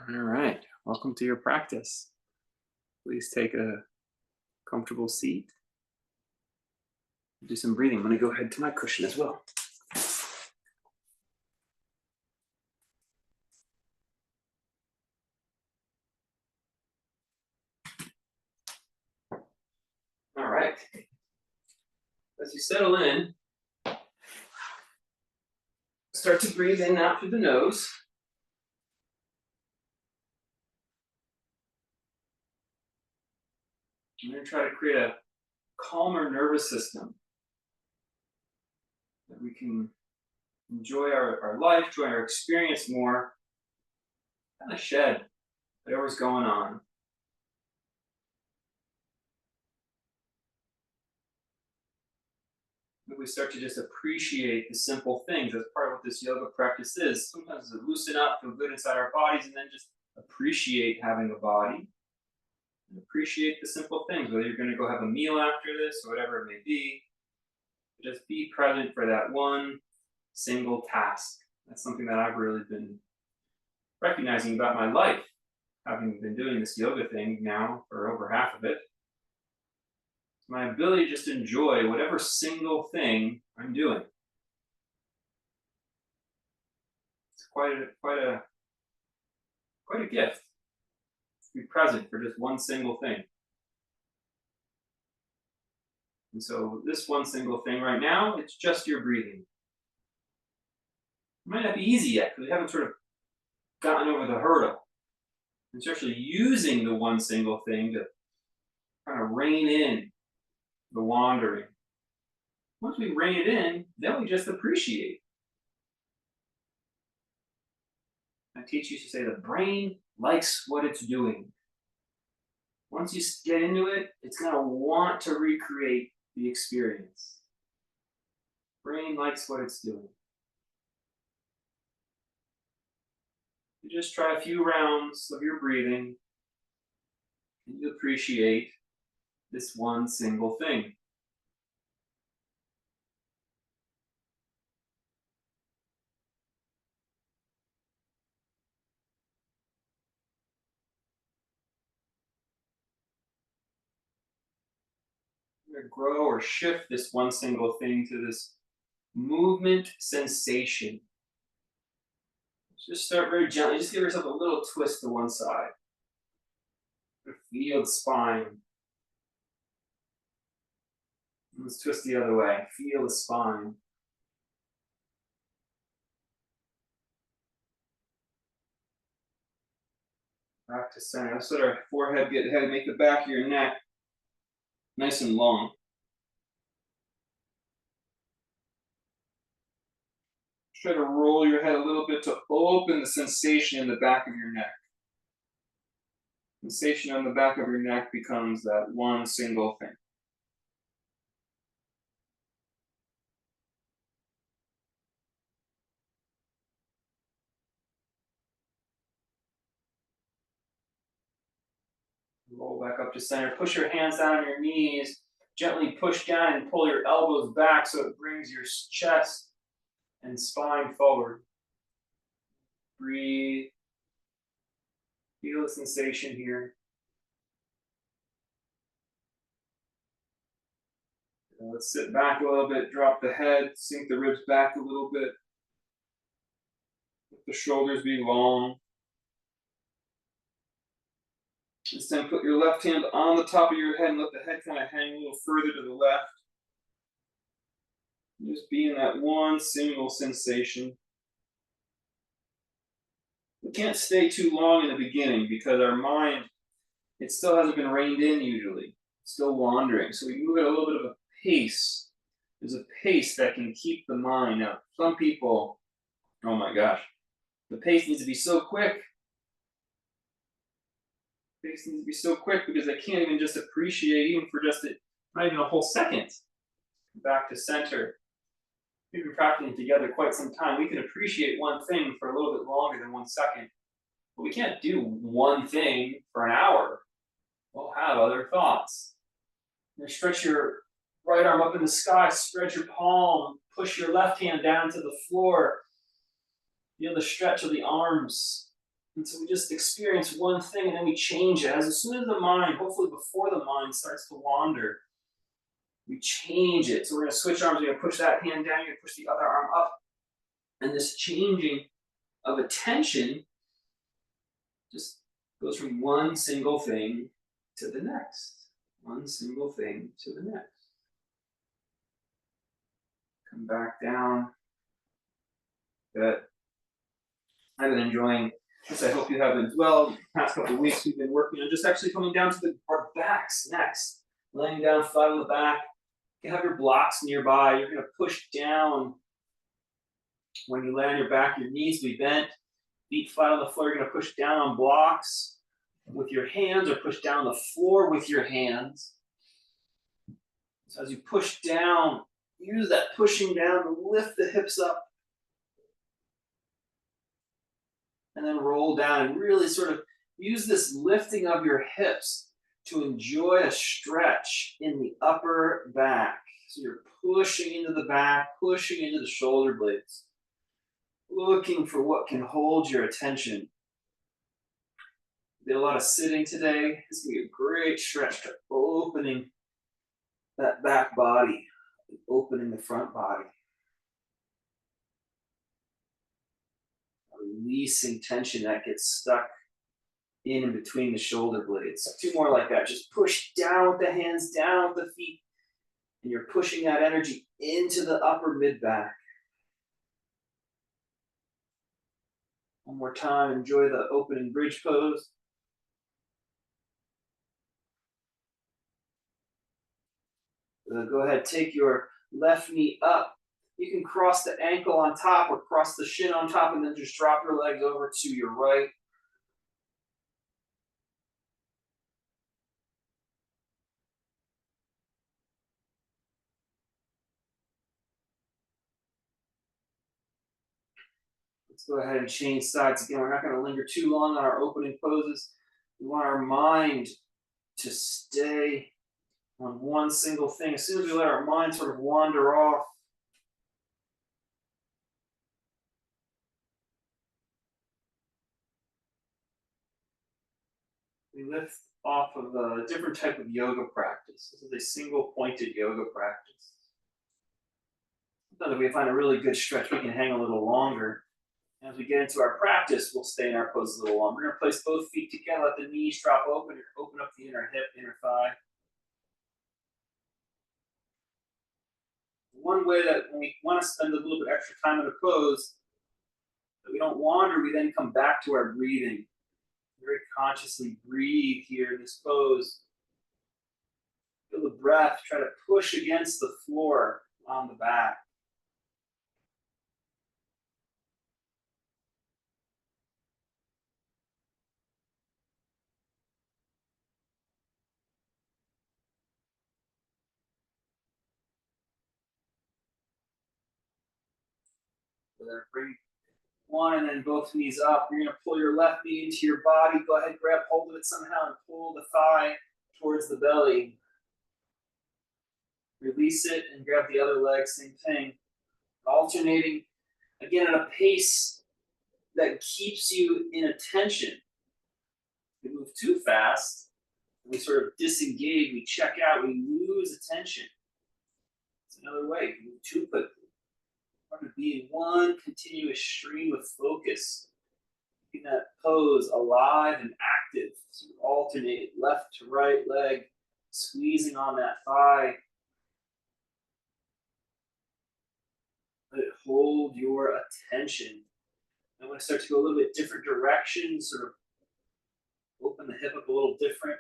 All right. Welcome to your practice. Please take a comfortable seat. Do some breathing. I'm going to go ahead to my cushion as well. All right. As you settle in, start to breathe in and out through the nose. I'm going to try to create a calmer nervous system that we can enjoy our life, enjoy our experience more, kind of shed whatever's going on. We start to just appreciate the simple things. That's part of what this yoga practice is. Sometimes to loosen up, feel good inside our bodies, and then just appreciate having a body and appreciate the simple things, whether you're going to go have a meal after this or whatever it may be. Just be present for that one single task. That's something that I've really been recognizing about my life, having been doing this yoga thing now for over half of it. My ability to just enjoy whatever single thing I'm doing. It's quite a gift to be present for just one single thing. And so this one single thing right now, it's just your breathing. It might not be easy yet because we haven't sort of gotten over the hurdle. It's actually using the one single thing to kind of rein in the wandering. Once we rein it in, then we just appreciate. I teach you to say the brain likes what it's doing. Once you get into it, it's going to want to recreate the experience. Brain likes what it's doing. You just try a few rounds of your breathing, and you appreciate this one single thing. You're going to grow or shift this one single thing to this movement sensation. Just start very gently. Just give yourself a little twist to one side. Feel the spine. Let's twist the other way. Feel the spine. Back to center. Let's let our forehead get heavy. Make the back of your neck nice and long. Try to roll your head a little bit to open the sensation in the back of your neck. Sensation on the back of your neck becomes that one single thing. Roll back up to center. Push your hands down on your knees. Gently push down and pull your elbows back so it brings your chest and spine forward. Breathe. Feel the sensation here. Let's sit back a little bit, drop the head, sink the ribs back a little bit. Let the shoulders be long. This time put your left hand on the top of your head and let the head kind of hang a little further to the left. Just be in that one single sensation. We can't stay too long in the beginning because our mind, it still hasn't been reined in usually. It's still wandering. So we move at a little bit of a pace. There's a pace that can keep the mind. Now, some people, oh my gosh, the pace needs to be so quick. The pace needs to be so quick because they can't even just appreciate, even for just not even a whole second. Back to center. We've been practicing together quite some time. We can appreciate one thing for a little bit longer than 1 second. But we can't do one thing for an hour. We'll have other thoughts. Now stretch your right arm up in the sky, spread your palm, push your left hand down to the floor. Feel the stretch of the arms. And so we just experience one thing and then we change it. As soon as the mind, hopefully before the mind starts to wander, we change it. So we're going to switch arms. We're going to push that hand down. You're going to push the other arm up. And this changing of attention just goes from one single thing to the next. One single thing to the next. Come back down. Good. I've been enjoying this. I hope you have as well. The past couple of weeks we've been working on just actually coming down to our backs next. Laying down flat on the back. You have your blocks nearby. You're going to push down. When you lay on your back, your knees will be bent. Feet flat on the floor. You're going to push down on blocks with your hands or push down on the floor with your hands. So as you push down, use that pushing down to lift the hips up. And then roll down and really sort of use this lifting of your hips to enjoy a stretch in the upper back. So you're pushing into the back, pushing into the shoulder blades, looking for what can hold your attention. Did a lot of sitting today. This is going to be a great stretch to opening that back body, opening the front body. Releasing tension that gets stuck in and between the shoulder blades. So 2 more like that. Just push down with the hands, down with the feet. And you're pushing that energy into the upper mid-back. One more time. Enjoy the opening bridge pose. Go ahead, take your left knee up. You can cross the ankle on top or cross the shin on top and then just drop your legs over to your right. Let's go ahead and change sides again. We're not going to linger too long on our opening poses. We want our mind to stay on one single thing. As soon as we let our mind sort of wander off, we lift off of a different type of yoga practice. This is a single pointed yoga practice. Sometimes if we find a really good stretch, we can hang a little longer. As we get into our practice, we'll stay in our pose a little longer. We're going to place both feet together, let the knees drop open, open up the inner hip, inner thigh. One way that when we want to spend a little bit extra time in a pose, that we don't wander, we then come back to our breathing. Very consciously breathe here in this pose. Feel the breath, try to push against the floor on the back. Bring one and then both knees up. You're going to pull your left knee into your body. Go ahead, grab hold of it somehow and pull the thigh towards the belly. Release it and grab the other leg, same thing. Alternating, again, at a pace that keeps you in attention. If we move too fast, we sort of disengage, we check out, we lose attention. It's another way. If you move too quickly, we're going to be in one continuous stream of focus, keeping that pose alive and active. So you alternate left to right leg, squeezing on that thigh. Let it hold your attention. I want to start to go a little bit different directions, sort of open the hip up a little different.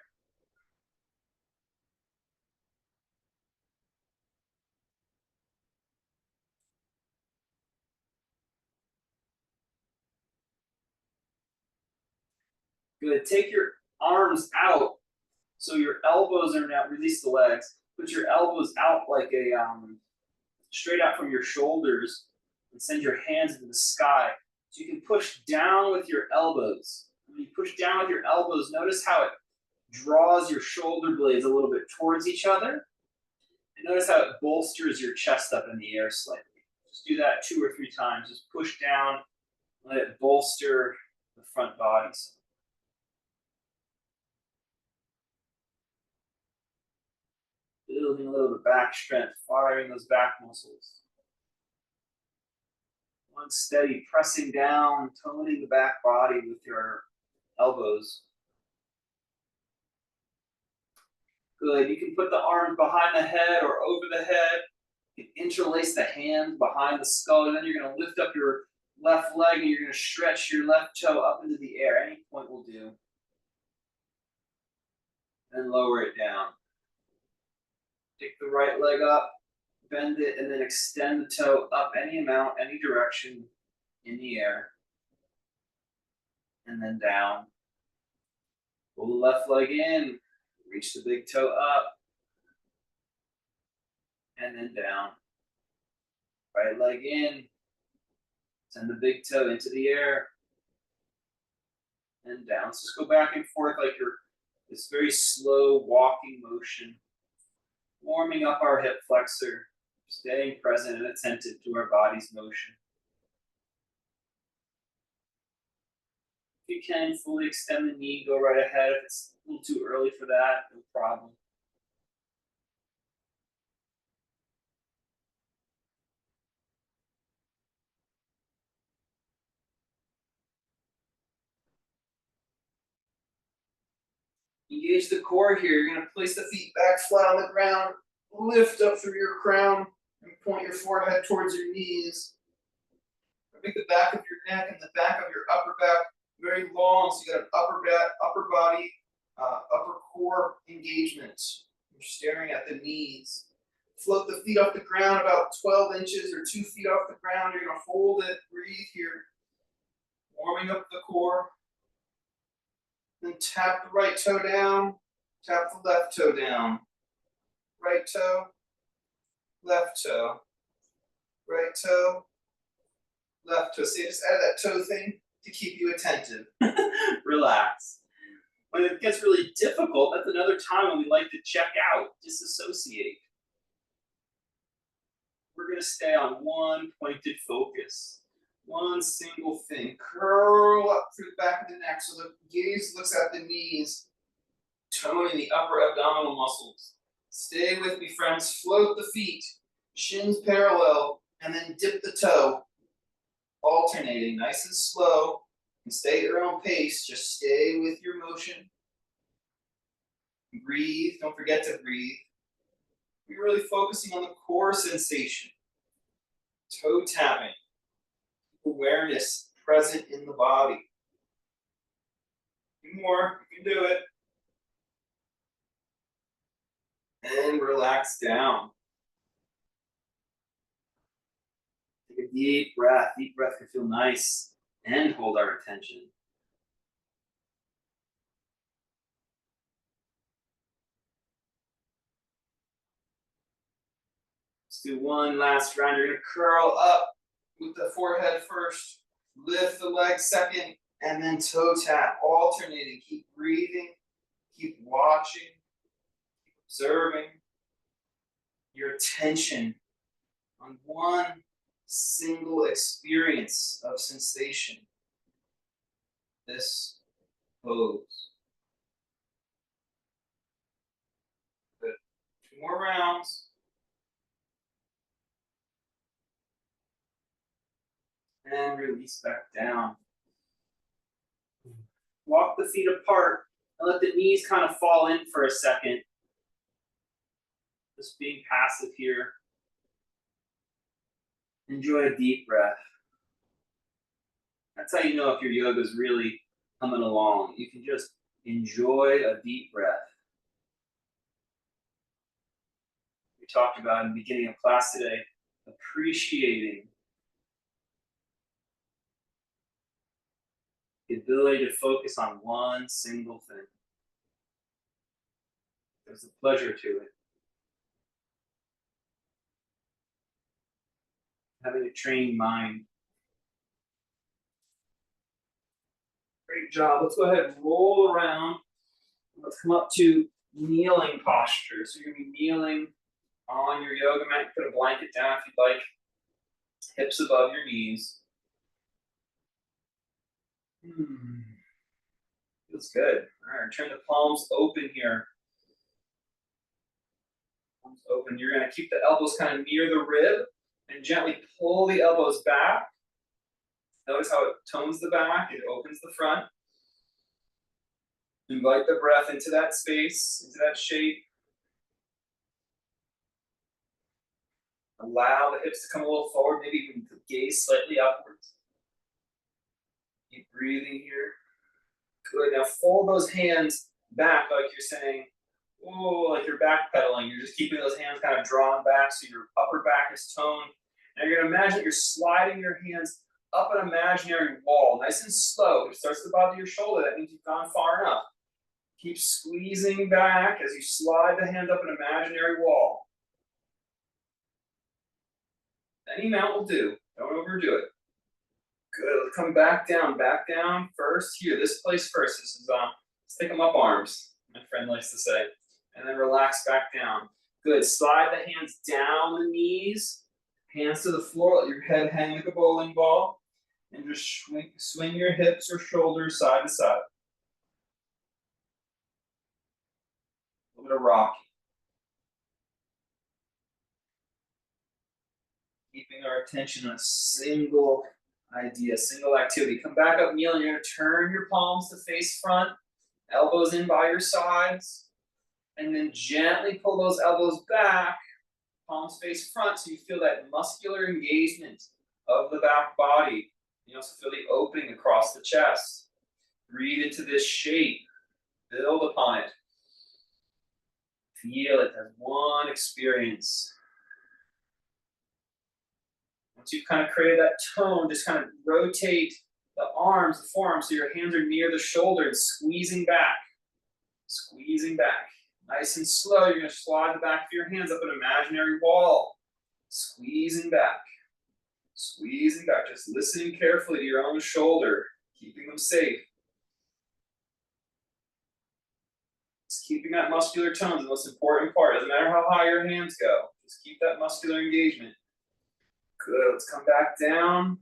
Good. Take your arms out. So your elbows are now, release the legs. Put your elbows out like a, straight out from your shoulders and send your hands into the sky. So you can push down with your elbows. When you push down with your elbows, notice how it draws your shoulder blades a little bit towards each other. And notice how it bolsters your chest up in the air slightly. Just do that 2 or 3 times. Just push down, let it bolster the front body. Building a little bit of back strength, firing those back muscles. One steady, pressing down, toning the back body with your elbows. Good. You can put the arms behind the head or over the head. You can interlace the hands behind the skull, and then you're going to lift up your left leg and you're going to stretch your left toe up into the air. Any point will do. And lower it down. Take the right leg up, bend it, and then extend the toe up any amount, any direction in the air. And then down. Pull the left leg in, reach the big toe up, and then down. Right leg in, send the big toe into the air, and down. So just go back and forth like this very slow walking motion, warming up our hip flexor, staying present and attentive to our body's motion. If you can, fully extend the knee, go right ahead. If it's a little too early for that, no problem. Engage the core here. You're going to place the feet back flat on the ground, lift up through your crown, and point your forehead towards your knees. Make the back of your neck and the back of your upper back very long, so you got an upper body, upper core engagement. You're staring at the knees. Float the feet off the ground about 12 inches or 2 feet off the ground. You're going to hold it, breathe here, warming up the core. Then tap the right toe down, tap the left toe down. Right toe, left toe, right toe, left toe. See, I just added that toe thing to keep you attentive. Relax. When it gets really difficult, that's another time when we like to check out, disassociate. We're going to stay on one pointed focus. One single thing. Curl up through the back of the neck so the gaze looks at the knees, toning the upper abdominal muscles. Stay with me, friends. Float the feet, shins parallel, and then dip the toe. Alternating, nice and slow. And stay at your own pace. Just stay with your motion. Breathe. Don't forget to breathe. We're really focusing on the core sensation. Toe tapping. Awareness present in the body. Two more. You can do it. And relax down. Take a deep breath. Deep breath can feel nice and hold our attention. Let's do one last round. You're going to curl up with the forehead first. Lift the leg second. And then toe tap. Alternating. Keep breathing. Keep watching. Keep observing. Your attention on one single experience of sensation. This pose. Good. 2 more rounds. And release back down. Walk the feet apart and let the knees kind of fall in for a second. Just being passive here. Enjoy a deep breath. That's how you know if your yoga is really coming along. You can just enjoy a deep breath. We talked about in the beginning of class today, appreciating the ability to focus on one single thing. There's a pleasure to it. Having a trained mind. Great job. Let's go ahead and roll around. Let's come up to kneeling posture. So you're going to be kneeling on your yoga mat. Put a blanket down if you'd like. Hips above your knees. Feels good. All right, turn the palms open here. Palms open. You're going to keep the elbows kind of near the rib and gently pull the elbows back. Notice how it tones the back, it opens the front. Invite the breath into that space, into that shape. Allow the hips to come a little forward, maybe even gaze slightly upwards. Keep breathing here. Good. Now fold those hands back like you're saying, oh, like you're backpedaling. You're just keeping those hands kind of drawn back so your upper back is toned. Now you're going to imagine you're sliding your hands up an imaginary wall, nice and slow. If it starts to bother your shoulder, that means you've gone far enough. Keep squeezing back as you slide the hand up an imaginary wall. Any amount will do. Don't overdo it. Good. Let's come back down first. Here, this place first. This is stick them up arms, my friend likes to say. And then relax back down. Good. Slide the hands down the knees, hands to the floor, let your head hang like a bowling ball, and just swing your hips or shoulders side to side. A little bit of rocking. Keeping our attention on a single idea, single activity. Come back up, kneel, and you're going to turn your palms to face front, elbows in by your sides, and then gently pull those elbows back, palms face front, so you feel that muscular engagement of the back body. You also feel the opening across the chest. Breathe into this shape. Build upon it. Feel it as one experience. Once you've kind of created that tone, just kind of rotate the arms, the forearms, so your hands are near the shoulder and squeezing back. Squeezing back. Nice and slow, you're going to slide the back of your hands up an imaginary wall. Squeezing back. Squeezing back. Just listening carefully to your own shoulder, keeping them safe. Just keeping that muscular tone is the most important part. Doesn't matter how high your hands go. Just keep that muscular engagement. Good. Let's come back down.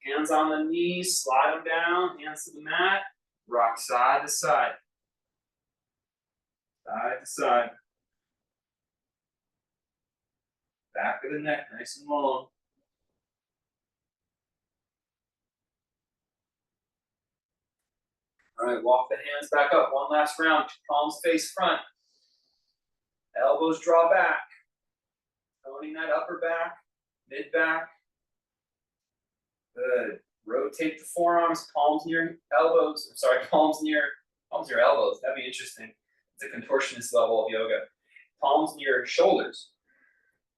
Hands on the knees. Slide them down. Hands to the mat. Rock side to side. Side to side. Back of the neck nice and long. All right, walk the hands back up. One last round. Palms face front. Elbows draw back. Toning that upper back, mid back. Good. Rotate the forearms, palms near elbows. I'm sorry, palms near elbows. That'd be interesting. It's a contortionist level of yoga. Palms near shoulders.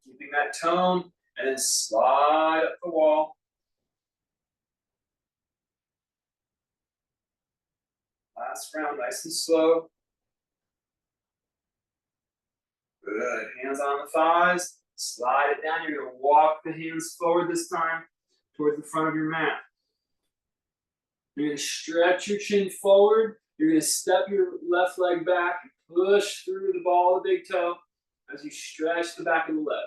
Keeping that tone, and then slide up the wall. Last round, nice and slow. Good. Hands on the thighs. Slide it down. You're going to walk the hands forward this time towards the front of your mat. You're going to stretch your chin forward. You're going to step your left leg back and push through the ball of the big toe as you stretch the back of the leg.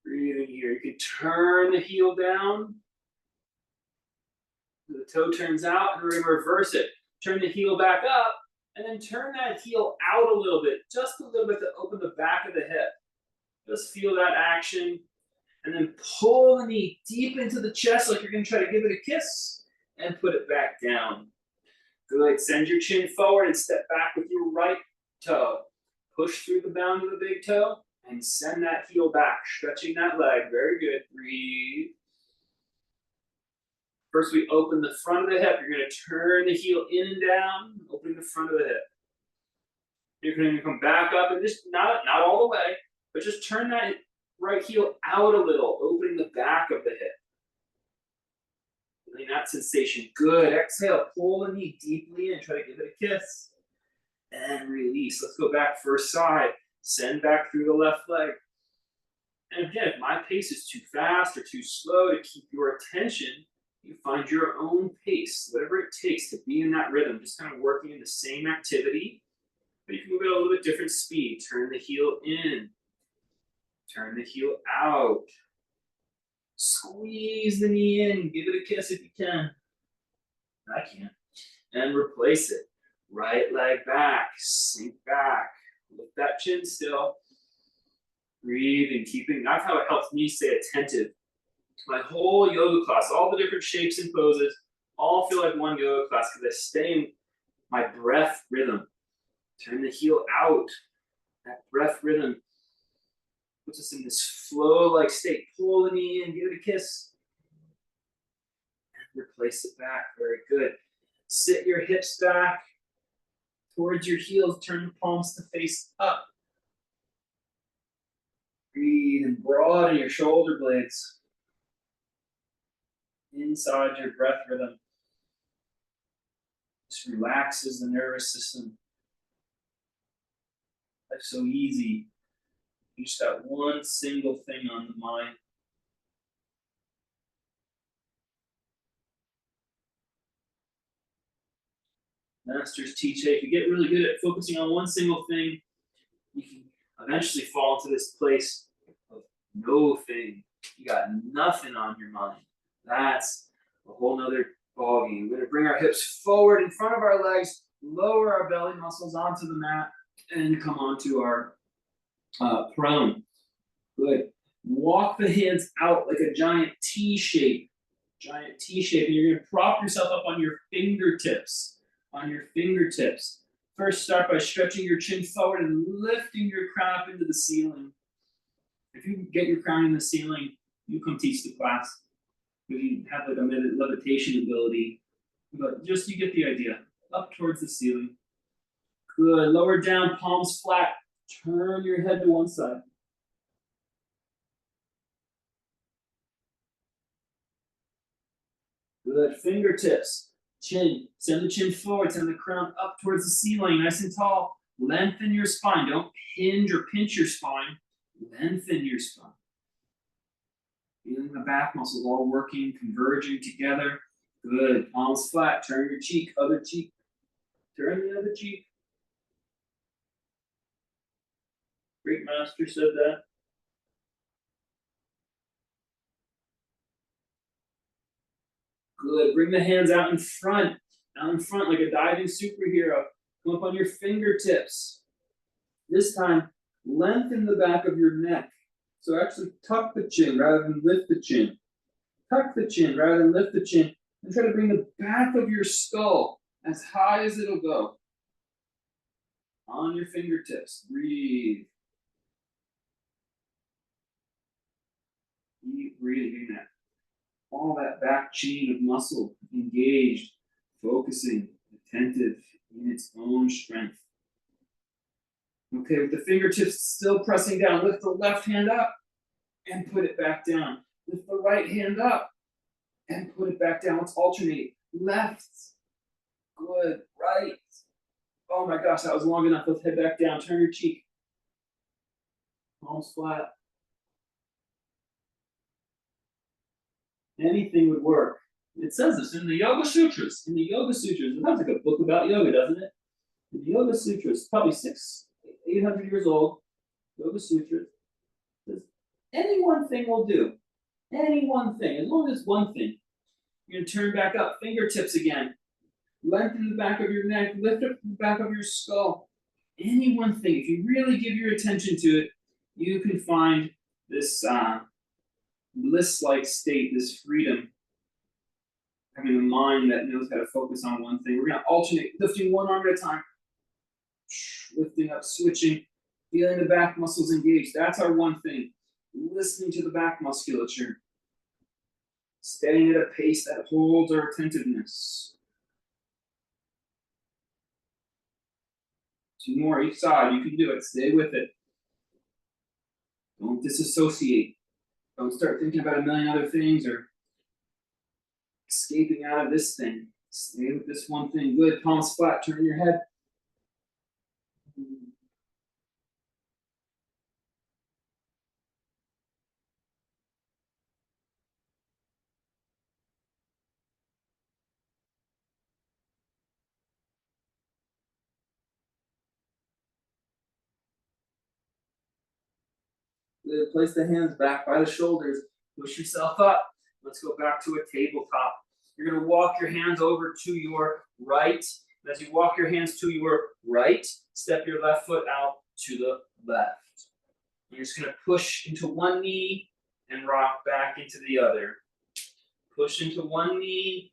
Breathing here. You can turn the heel down. The toe turns out, and we're going to reverse it. Turn the heel back up, and then turn that heel out a little bit, just a little bit to open the back of the hip. Just feel that action. And then pull the knee deep into the chest like you're going to try to give it a kiss, and put it back down. Good. Send your chin forward and step back with your right toe. Push through the bound of the big toe, and send that heel back, stretching that leg. Very good. Breathe. First, we open the front of the hip. You're going to turn the heel in and down, opening the front of the hip. You're going to come back up, and just not all the way, but just turn that right heel out a little, opening the back of the hip. Feeling that sensation. Good. Exhale. Pull the knee deeply in. Try to give it a kiss. And release. Let's go back first side. Send back through the left leg. And again, if my pace is too fast or too slow to keep your attention, you find your own pace, whatever it takes to be in that rhythm, just kind of working in the same activity, but you can move at a little bit different speed. Turn the heel in, turn the heel out. Squeeze the knee in, give it a kiss if you can. I can. And replace it. Right leg back, sink back. Lift that chin still. Breathe and keeping, that's how it helps me stay attentive. My whole yoga class, all the different shapes and poses, all feel like one yoga class because I stay in my breath rhythm. Turn the heel out. That breath rhythm puts us in this flow-like state. Pull the knee in, give it a kiss. And replace it back. Very good. Sit your hips back towards your heels. Turn the palms to face up. Breathe and broaden your shoulder blades. Inside your breath rhythm. This relaxes the nervous system. Life's so easy. You just got one single thing on the mind. Masters teach, hey, if you get really good at focusing on one single thing, you can eventually fall into this place of no thing. You got nothing on your mind. That's a whole nother ballgame. We're gonna bring our hips forward in front of our legs, lower our belly muscles onto the mat, and come onto our prone. Good. Walk the hands out like a giant T shape. Giant T shape. And you're gonna prop yourself up on your fingertips. On your fingertips. First, start by stretching your chin forward and lifting your crown up into the ceiling. If you get your crown in the ceiling, you come teach the class. If you have like a levitation ability, but just you get the idea. Up towards the ceiling. Good. Lower down, palms flat. Turn your head to one side. Good. Fingertips. Chin. Send the chin forward. Send the crown up towards the ceiling. Nice and tall. Lengthen your spine. Don't hinge or pinch your spine. Lengthen your spine. Feeling the back muscles all working, converging together. Good. Palms flat. Turn your cheek. Other cheek. Turn the other cheek. Great master said that. Good. Bring the hands out in front like a diving superhero. Come up on your fingertips. This time, lengthen the back of your neck. So actually tuck the chin rather than lift the chin. Tuck the chin rather than lift the chin. And try to bring the back of your skull as high as it'll go. On your fingertips. Breathe. Keep breathing that. All that back chain of muscle engaged, focusing, attentive in its own strength. Okay, with the fingertips still pressing down, lift the left hand up and put it back down. Lift the right hand up and put it back down. Let's alternate. Left, good, right. Oh my gosh, that was long enough. Let's head back down. Turn your cheek. Palms flat. Anything would work. It says this in the Yoga Sutras. In the Yoga Sutras, it sounds like a book about yoga, doesn't it? In the Yoga Sutras, probably 800 years old. Yoga Sutras says any one thing will do. Any one thing, as long as one thing. You're gonna turn back up, fingertips again. Lengthen the back of your neck, lift up the back of your skull. Any one thing, if you really give your attention to it, you can find this bliss-like state, this freedom, having a mind that knows how to focus on one thing. We're gonna alternate, lifting one arm at a time, lifting up, switching, feeling the back muscles engaged. That's our one thing. Listening to the back musculature, staying at a pace that holds our attentiveness. 2 more each side. You can do it. Stay with it. Don't disassociate. Don't start thinking about a million other things or escaping out of this thing. Stay with this one thing. Good. Palms flat. Turn your head. Good. Place the hands back by the shoulders. Push yourself up. Let's go back to a tabletop. You're going to walk your hands over to your right. As you walk your hands to your right, step your left foot out to the left. You're just going to push into one knee and rock back into the other. Push into one knee,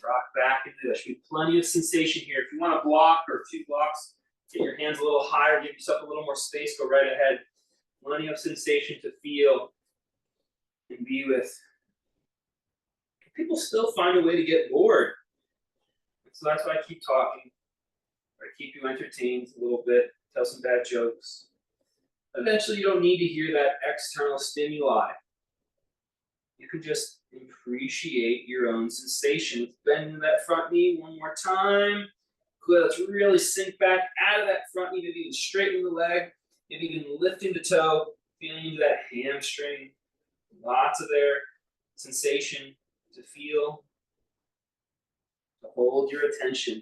rock back into the other. There should be plenty of sensation here. If you want a block or 2 blocks, get your hands a little higher, give yourself a little more space, go right ahead. Plenty of sensation to feel and be with. People still find a way to get bored. So that's why I keep talking. Try to keep you entertained a little bit, tell some bad jokes. Eventually, you don't need to hear that external stimuli. You can just appreciate your own sensations. Bend that front knee one more time. Good, let's really sink back out of that front knee, maybe even straighten the leg, maybe even lifting the toe, feeling into that hamstring. Lots of their sensation to feel, to hold your attention.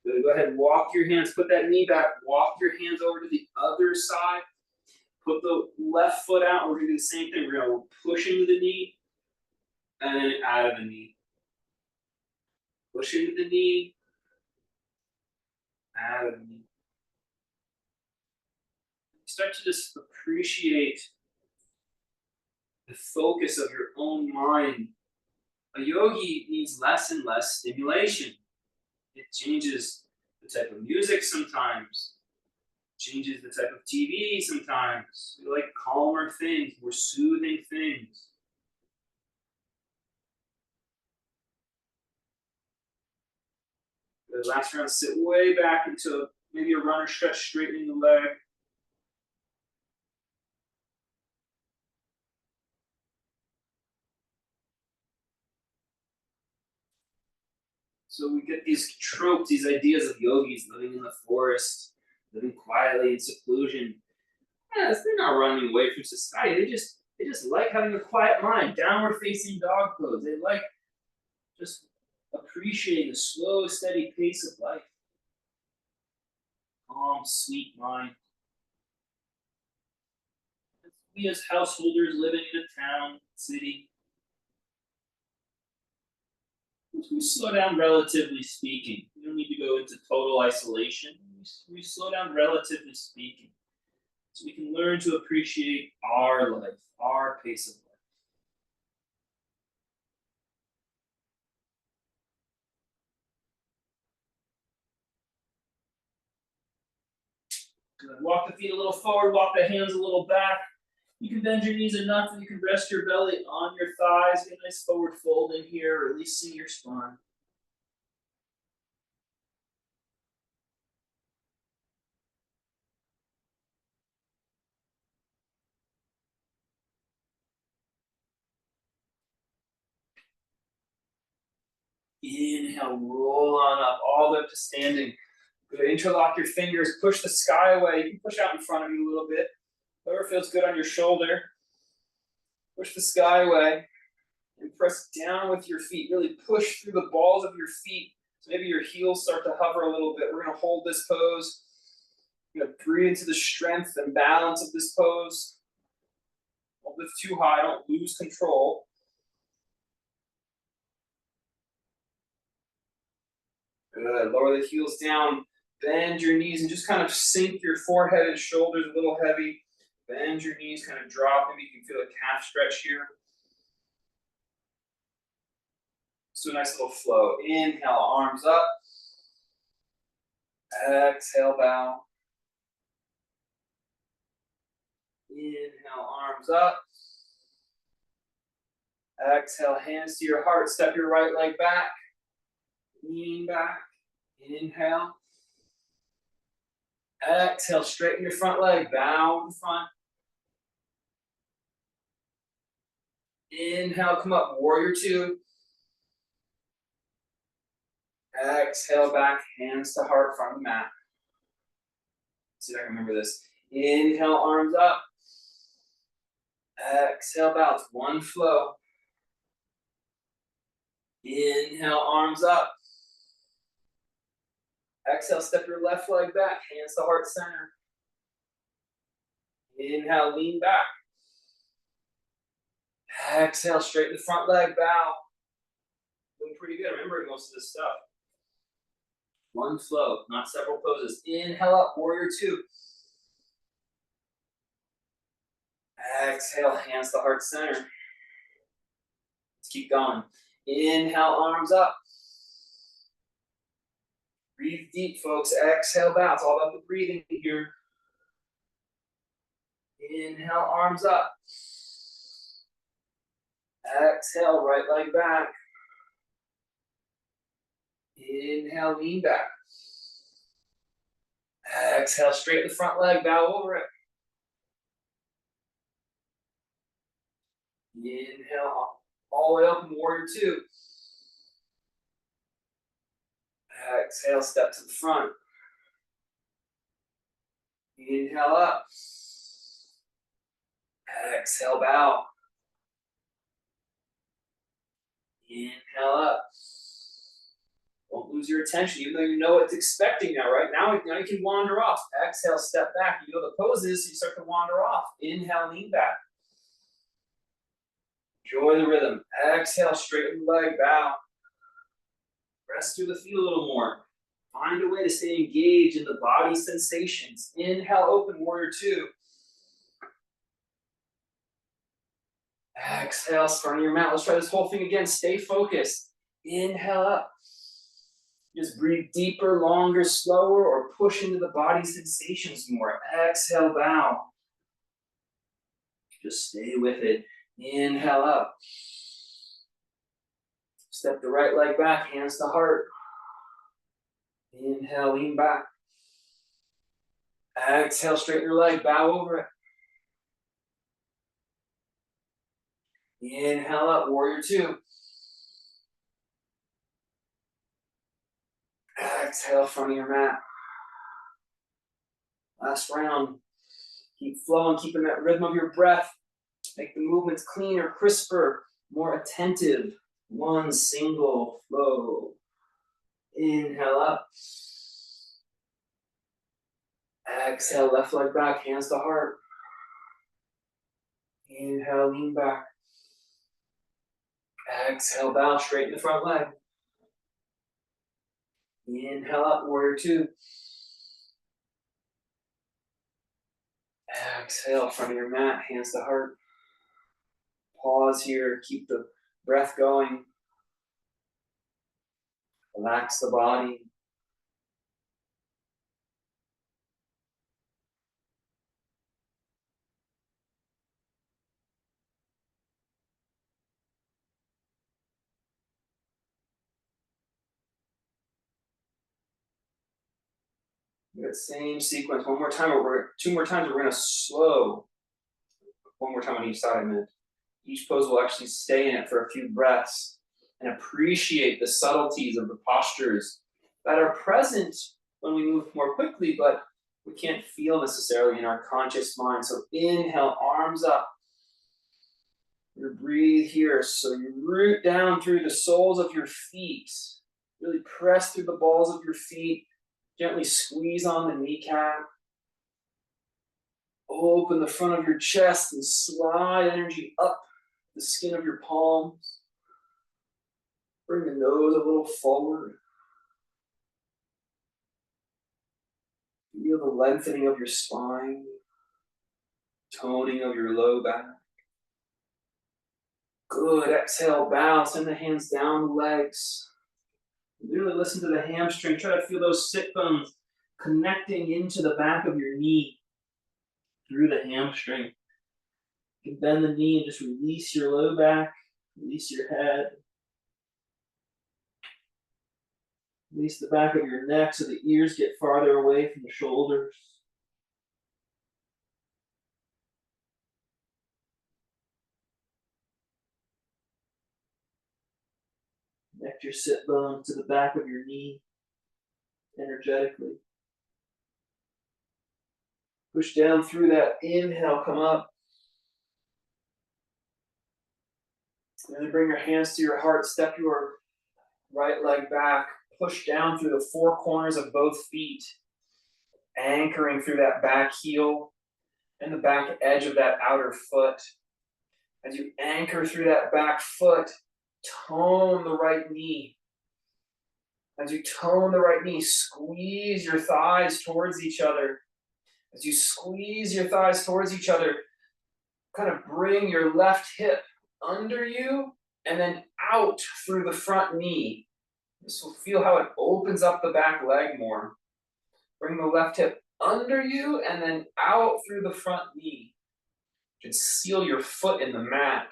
Good, go ahead and walk your hands, put that knee back, walk your hands over to the other side. Put the left foot out, we're gonna do the same thing. We're gonna push into the knee and then out of the knee. Push into the knee, out of the knee. Start to just appreciate the focus of your own mind. A yogi needs less and less stimulation. It changes the type of music sometimes, changes the type of TV sometimes. We like calmer things, more soothing things. The last round, sit way back into maybe a runner stretch, straightening the leg. So we get these tropes, these ideas of yogis living in the forest, living quietly in seclusion. Yeah, they're not running away from society. They just like having a quiet mind, downward facing dog pose. They like just appreciating the slow, steady pace of life. Calm, sweet mind. We as householders living in a town, city, we slow down relatively speaking. We don't need to go into total isolation. We slow down relatively speaking. So we can learn to appreciate our life, our pace of life. Good. Walk the feet a little forward, walk the hands a little back. You can bend your knees enough that you can rest your belly on your thighs. Get a nice forward fold in here, releasing your spine. Inhale, roll on up, all the way up to standing. Good. Interlock your fingers, push the sky away. You can push out in front of you a little bit. Whatever feels good on your shoulder. Push the sky away and press down with your feet. Really push through the balls of your feet. So maybe your heels start to hover a little bit. We're going to hold this pose. You're going to breathe into the strength and balance of this pose. Don't lift too high, don't lose control. Good. Lower the heels down. Bend your knees and just kind of sink your forehead and shoulders a little heavy. Bend your knees, kind of drop. Maybe you can feel a calf stretch here. So a nice little flow. Inhale, arms up. Exhale, bow. Inhale, arms up. Exhale, hands to your heart. Step your right leg back. Lean back. Inhale. Exhale, straighten your front leg. Bow in front. Inhale, come up, warrior two. Exhale back, hands to heart, front of the mat. Let's see if I can remember this. Inhale, arms up. Exhale, bow. It's one flow. Inhale, arms up. Exhale, step your left leg back, hands to heart center. Inhale, lean back. Exhale, straighten the front leg, bow. Doing pretty good, remembering most of this stuff. One flow, not several poses. Inhale up, warrior two. Exhale, hands to heart center. Let's keep going. Inhale, arms up. Breathe deep, folks. Exhale, bow. It's all about the breathing here. Inhale, arms up. Exhale, right leg back. Inhale, lean back. Exhale, straighten the front leg, bow over it. Inhale, all the way up, warrior two. Exhale, step to the front. Inhale up. Exhale, bow. Inhale up. Don't lose your attention, even though you know it's expecting now, right? Now you can wander off. Exhale, step back. You know the poses, so you start to wander off. Inhale, lean back. Enjoy the rhythm. Exhale, straighten the leg, bow. Press through the feet a little more. Find a way to stay engaged in the body sensations. Inhale, open, warrior two. Exhale, front of your mat. Let's try this whole thing again. Stay focused. Inhale up. Just breathe deeper, longer, slower, or push into the body sensations more. Exhale, bow. Just stay with it. Inhale up. Step the right leg back, hands to heart. Inhale, lean back. Exhale, straighten your leg, bow over it. Inhale up, warrior two. Exhale, front of your mat. Last round. Keep flowing, keeping that rhythm of your breath. Make the movements cleaner, crisper, more attentive. One single flow. Inhale up. Exhale, left leg back, hands to heart. Inhale, lean back. Exhale, bow, straighten the front leg. Inhale up, warrior two. Exhale, front of your mat, hands to heart. Pause here, keep the breath going. Relax the body. That same sequence, one more time, two more times, we're gonna slow. One more time on each side, I meant. Each pose will actually stay in it for a few breaths and appreciate the subtleties of the postures that are present when we move more quickly, but we can't feel necessarily in our conscious mind. So inhale, arms up. You breathe here, so you root down through the soles of your feet. Really press through the balls of your feet. Gently squeeze on the kneecap. Open the front of your chest and slide energy up the skin of your palms. Bring the nose a little forward. Feel the lengthening of your spine, toning of your low back. Good. Exhale, bow. Send the hands down the legs. Really listen to the hamstring. Try to feel those sit bones connecting into the back of your knee through the hamstring. You can bend the knee and just release your low back, release your head. Release the back of your neck so the ears get farther away from the shoulders. Connect your sit bones to the back of your knee energetically. Push down through that. Inhale, come up. And then bring your hands to your heart. Step your right leg back. Push down through the four corners of both feet. Anchoring through that back heel and the back edge of that outer foot. As you anchor through that back foot, tone the right knee. As you tone the right knee, squeeze your thighs towards each other. As you squeeze your thighs towards each other, kind of bring your left hip under you and then out through the front knee. This will feel how it opens up the back leg more. Bring the left hip under you and then out through the front knee. You can seal your foot in the mat.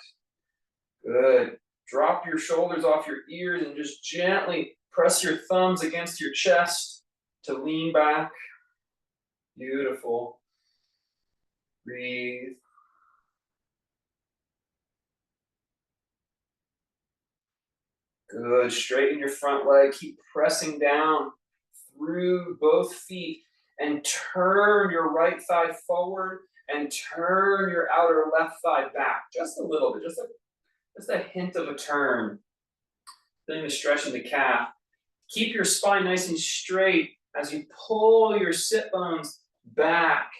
Good. Drop your shoulders off your ears and just gently press your thumbs against your chest to lean back. Beautiful. Breathe. Good. Straighten your front leg. Keep pressing down through both feet and turn your right thigh forward and turn your outer left thigh back just a little bit, just a hint of a turn. Feeling the stretch in the calf. Keep your spine nice and straight as you pull your sit bones back.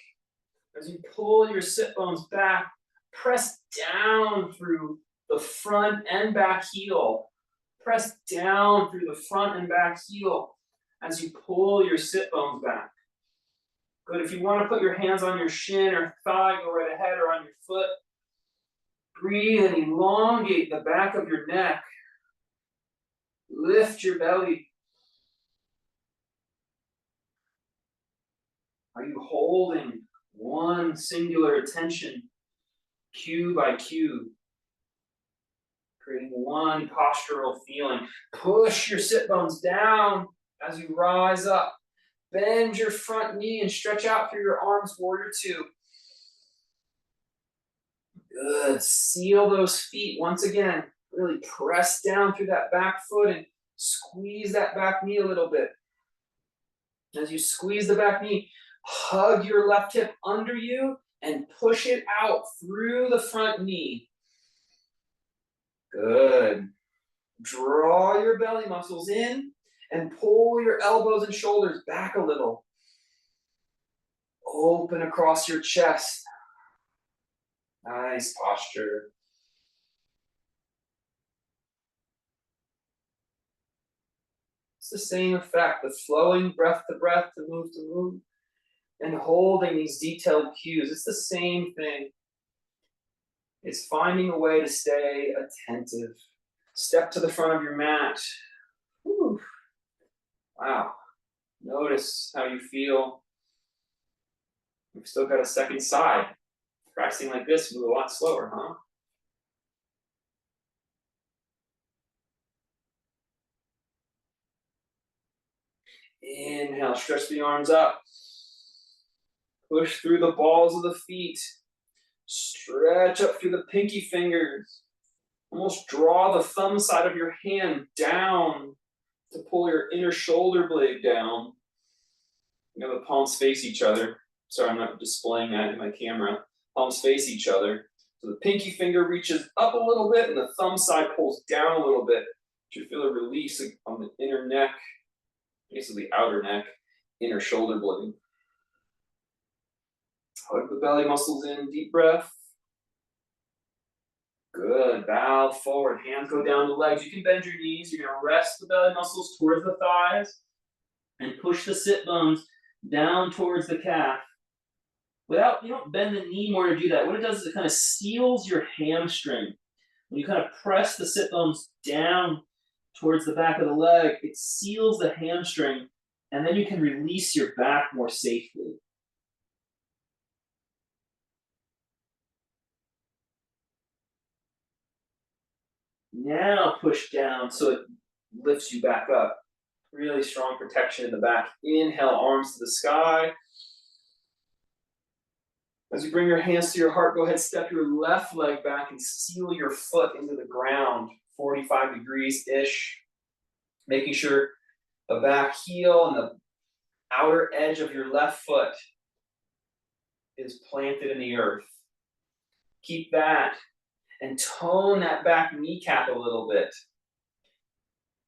As you pull your sit bones back, press down through the front and back heel. Press down through the front and back heel as you pull your sit bones back. Good. If you want to put your hands on your shin or thigh, go right ahead, or on your foot. Breathe and elongate the back of your neck. Lift your belly. Are you holding one singular attention, cue by cue? Creating one postural feeling. Push your sit bones down as you rise up. Bend your front knee and stretch out through your arms, warrior two. Good. Seal those feet once again. Really press down through that back foot and squeeze that back knee a little bit. As you squeeze the back knee, hug your left hip under you and push it out through the front knee. Good. Draw your belly muscles in and pull your elbows and shoulders back a little. Open across your chest. Nice posture. It's the same effect, the flowing breath to breath, to move, and holding these detailed cues. It's the same thing. It's finding a way to stay attentive. Step to the front of your mat. Whew. Wow. Notice how you feel. We've still got a second side. Practicing like this move a lot slower, huh? Inhale, stretch the arms up. Push through the balls of the feet. Stretch up through the pinky fingers. Almost draw the thumb side of your hand down to pull your inner shoulder blade down. You know, the palms face each other. Sorry, I'm not displaying that in my camera. Palms face each other. So the pinky finger reaches up a little bit and the thumb side pulls down a little bit. You feel a release on the inner neck, basically outer neck, inner shoulder blade. Hug the belly muscles in, deep breath. Good, bow forward, hands go down the legs. You can bend your knees. You're gonna rest the belly muscles towards the thighs and push the sit bones down towards the calf. You don't bend the knee more to do that. What it does is it kind of seals your hamstring. When you kind of press the sit bones down towards the back of the leg, it seals the hamstring, and then you can release your back more safely. Now push down so it lifts you back up. Really strong protection in the back. Inhale, arms to the sky. As you bring your hands to your heart, go ahead, step your left leg back and seal your foot into the ground, 45 degrees-ish. Making sure the back heel and the outer edge of your left foot is planted in the earth. Keep that and tone that back kneecap a little bit.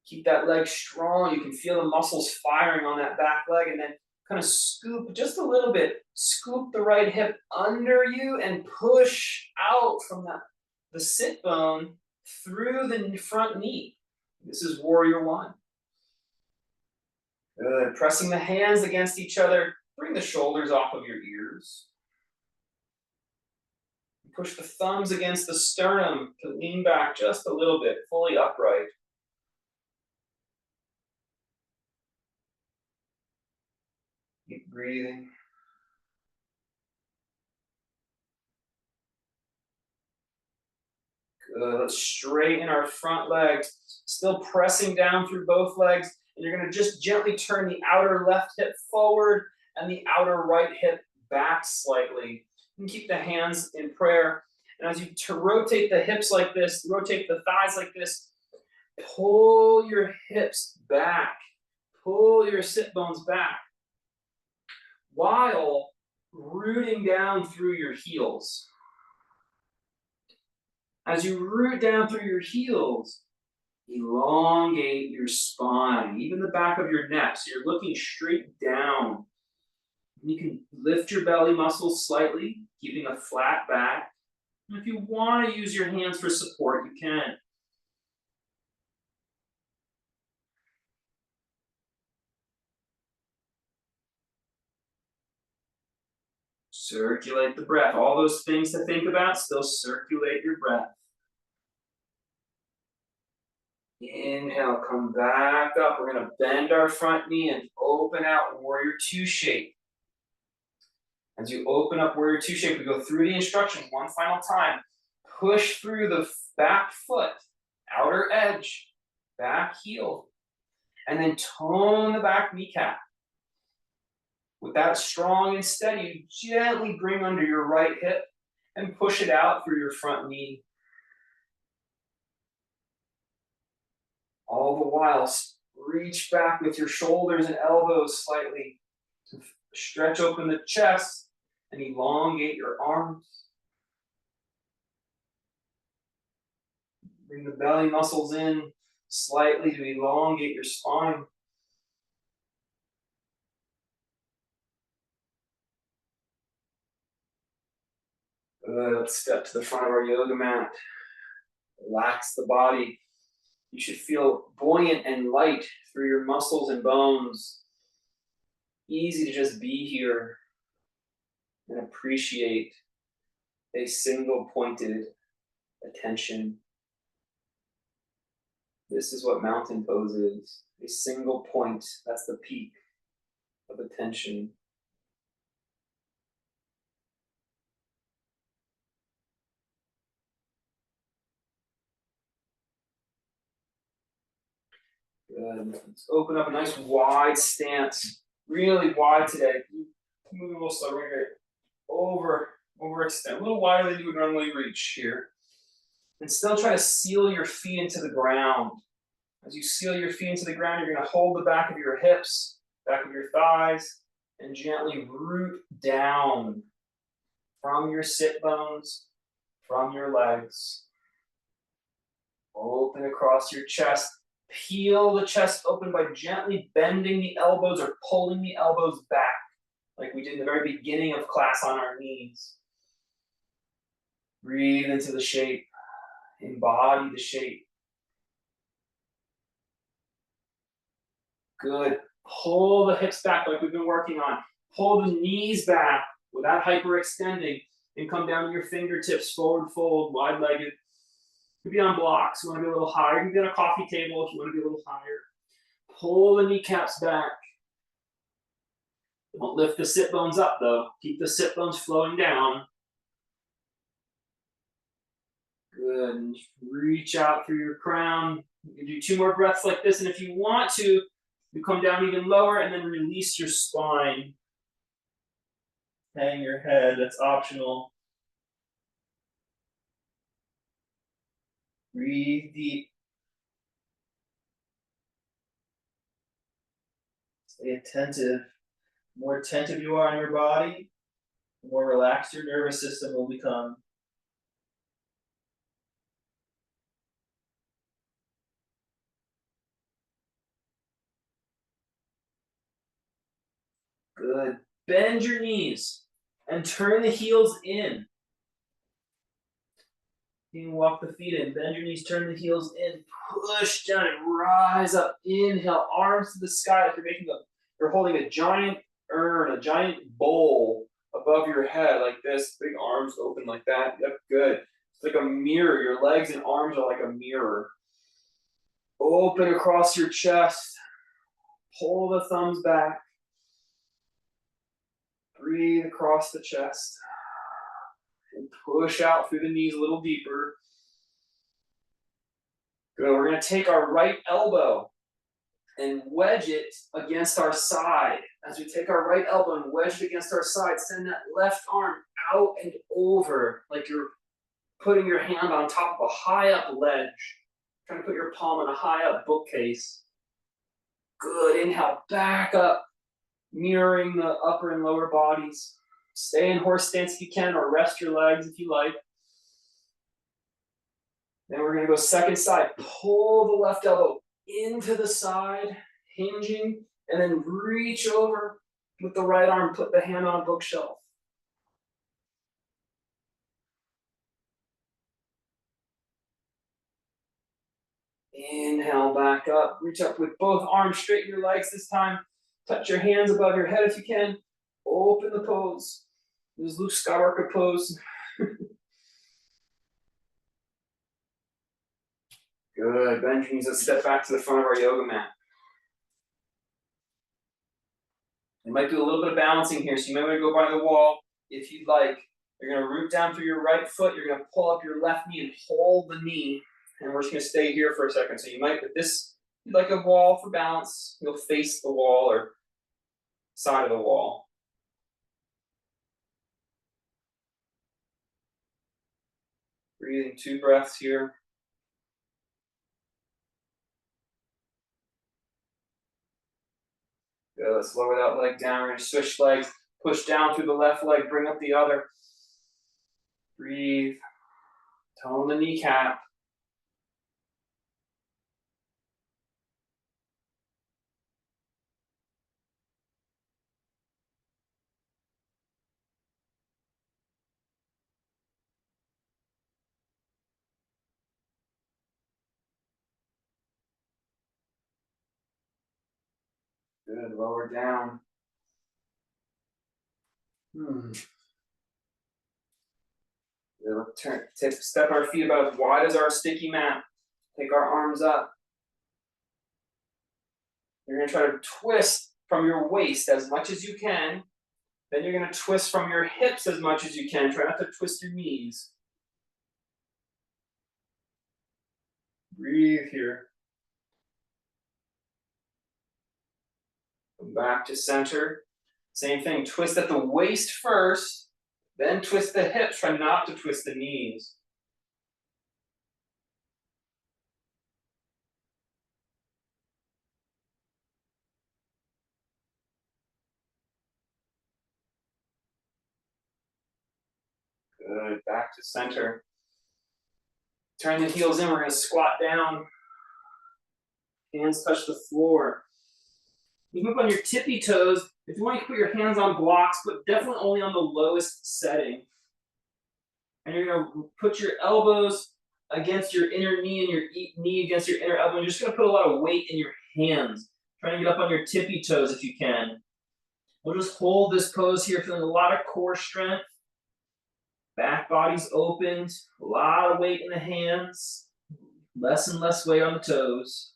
Keep that leg strong. You can feel the muscles firing on that back leg, and then kind of scoop just a little bit. Scoop the right hip under you and push out from that the sit bone through the front knee. This is warrior one. Good. Pressing the hands against each other. Bring the shoulders off of your ears. Push the thumbs against the sternum to lean back just a little bit, fully upright. Keep breathing. Good. Let's straighten our front legs. Still pressing down through both legs. And you're going to just gently turn the outer left hip forward and the outer right hip back slightly. And keep the hands in prayer. And as you rotate the hips like this, rotate the thighs like this, pull your hips back. Pull your sit bones back while rooting down through your heels. As you root down through your heels, elongate your spine, even the back of your neck, so you're looking straight down. You can lift your belly muscles slightly, keeping a flat back. And if you want to use your hands for support, you can. Circulate the breath. All those things to think about, still circulate your breath. Inhale, come back up. We're going to bend our front knee and open out warrior two shape. As you open up warrior two shape, we go through the instructions one final time. Push through the back foot, outer edge, back heel, and then tone the back kneecap. With that strong and steady, you gently bring under your right hip and push it out through your front knee. All the while, reach back with your shoulders and elbows slightly. Stretch open the chest and elongate your arms. Bring the belly muscles in slightly to elongate your spine. Good. Let's step to the front of our yoga mat. Relax the body. You should feel buoyant and light through your muscles and bones. Easy to just be here and appreciate a single pointed attention. This is what mountain pose is. A single point, that's the peak of attention. Good. Let's open up a nice wide stance. Really wide today. Move a little slow right here. Overextend. A little wider than you would normally reach here. And still try to seal your feet into the ground. As you seal your feet into the ground, you're going to hold the back of your hips, back of your thighs, and gently root down from your sit bones, from your legs. Open across your chest. Peel the chest open by gently bending the elbows or pulling the elbows back, like we did in the very beginning of class on our knees. Breathe into the shape. Embody the shape. Good. Pull the hips back like we've been working on. Pull the knees back without hyperextending and come down to your fingertips, forward fold, wide-legged. You could be on blocks, you want to be a little higher. You can be on a coffee table if you want to be a little higher. Pull the kneecaps back. Don't lift the sit bones up though. Keep the sit bones flowing down. Good. Reach out through your crown. You can do 2 more breaths like this, and if you want to, you come down even lower and then release your spine. Hang your head, that's optional. Breathe deep. Stay attentive. The more attentive you are in your body, the more relaxed your nervous system will become. Good. Bend your knees and turn the heels in. You can walk the feet in, bend your knees, turn the heels in, push down and rise up. Inhale, arms to the sky like you're holding a giant urn, a giant bowl above your head like this. Big arms open like that. Yep, good. It's like a mirror. Your legs and arms are like a mirror. Open across your chest. Pull the thumbs back. Breathe across the chest. And push out through the knees a little deeper. Good. We're going to take our right elbow and wedge it against our side. As we take our right elbow and wedge it against our side, send that left arm out and over like you're putting your hand on top of a high up ledge. Trying to put your palm in a high up bookcase. Good. Inhale, back up, mirroring the upper and lower bodies. Stay in horse stance if you can, or rest your legs if you like. Then we're going to go second side. Pull the left elbow into the side, hinging, and then reach over with the right arm, put the hand on a bookshelf. Inhale, back up. Reach up with both arms, straighten your legs this time. Touch your hands above your head if you can. Open the pose. This is Luke Skywalker pose. Good. Bend your knees. Let's step back to the front of our yoga mat. You might do a little bit of balancing here, so you might want to go by the wall if you'd like. You're going to root down through your right foot. You're going to pull up your left knee and hold the knee. And we're just going to stay here for a second. So you might, with this, like a wall for balance, you'll face the wall or side of the wall. Breathing 2 breaths here. Good. Let's lower that leg down. We're going to switch legs. Push down through the left leg. Bring up the other. Breathe. Tone the kneecap. Good. Lower down. Step our feet about as wide as our sticky mat. Take our arms up. You're going to try to twist from your waist as much as you can. Then you're going to twist from your hips as much as you can. Try not to twist your knees. Breathe here. Come back to center. Same thing. Twist at the waist first. Then twist the hips. Try not to twist the knees. Good. Back to center. Turn the heels in. We're going to squat down. Hands touch the floor. You move on your tippy toes. If you want to put your hands on blocks, but definitely only on the lowest setting. And you're going to put your elbows against your inner knee and your knee against your inner elbow. You're just going to put a lot of weight in your hands. Try to get up on your tippy toes if you can. We'll just hold this pose here, feeling a lot of core strength. Back body's opened. A lot of weight in the hands. Less and less weight on the toes.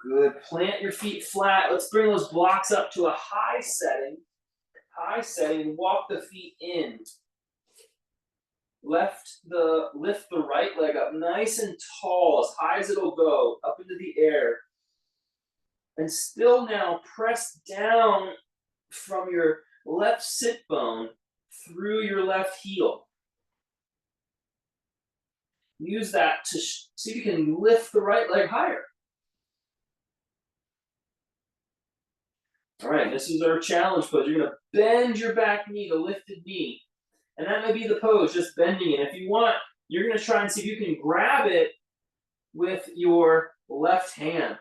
Good. Plant your feet flat. Let's bring those blocks up to a high setting. High setting. Walk the feet in. Lift the right leg up nice and tall, as high as it'll go, up into the air. And still now press down from your left sit bone through your left heel. Use that to see if you can lift the right leg higher. All right, this is our challenge pose. You're going to bend your back knee, the lifted knee. And that may be the pose, just bending it. If you want, you're going to try and see if you can grab it with your left hand.